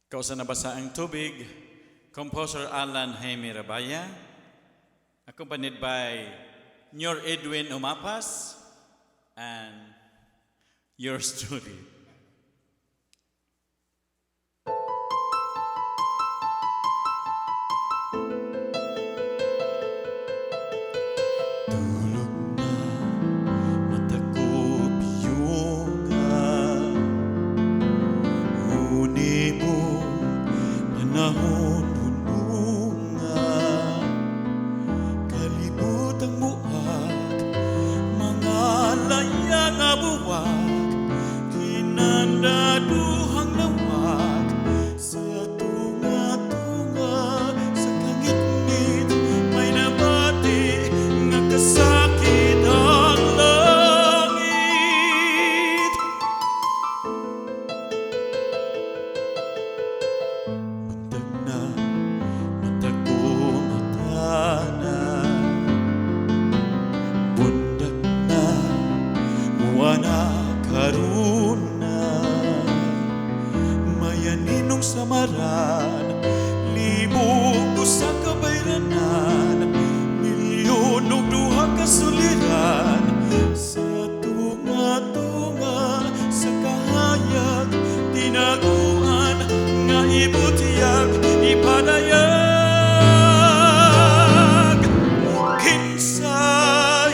Kausa nabasa ang tubig, Composer Alan Jaime Rabaya, accompanied by Nyor Edwin Umapas, and yours truly. Tulog na mata ko piyunga, huni mo panahon hununga, kalibutang buwag, mga layang abuwag, kinandaduhang lawag, sa tunga-tunga, sa kangit-ngit, may nabati nga kasakit ang langit. Buntag na mata ko matana, bundag na muwana karuna, mayaninong samaran, libog sa kabayranan, milyon o duha kasuliran, sa tunga-tunga, sa kahayag, tinaguan, nga ibutiyag, ipadayag. Kinsa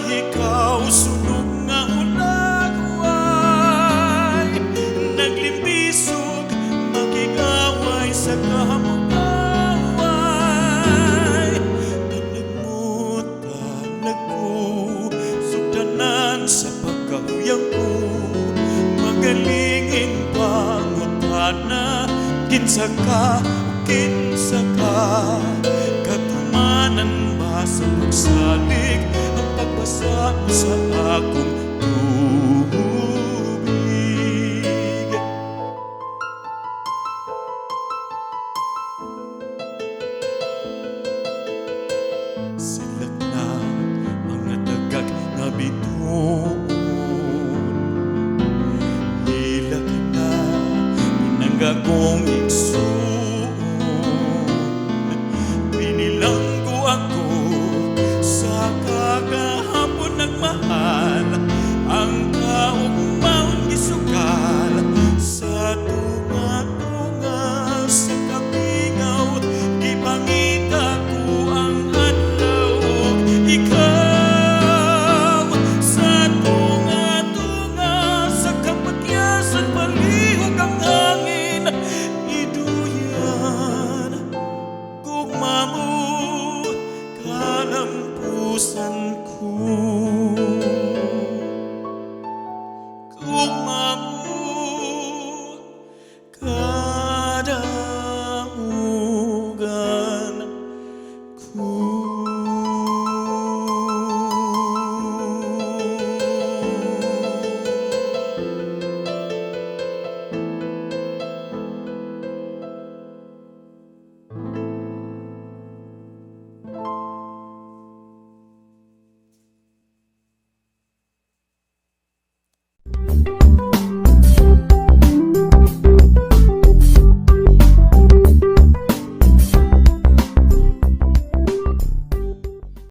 ikaw sunog nga hulagway, naglimbisog, makigaway sa kahamugaway, nagmutanag ko, sugdanan sa pagkahuyang ko, magalingin pangutana, kinsa ka, kinsa ka, katumanan ba sa pagsalig, ang pagbasa mo sa akong tubig. Silak na mga tagak nga bituon, hilak na pinanggagong igsoon, pinilanggo ako sa kagahapon nagmahal, ang kaugmaon gisugal, sa tunga-tunga, sa kabingaw, gipangita ko ang adlaw, ikaw, sa tunga-tunga, sa kapagyasan, palihog ang hangin, iduyan, gugma mo, kalampusan ko.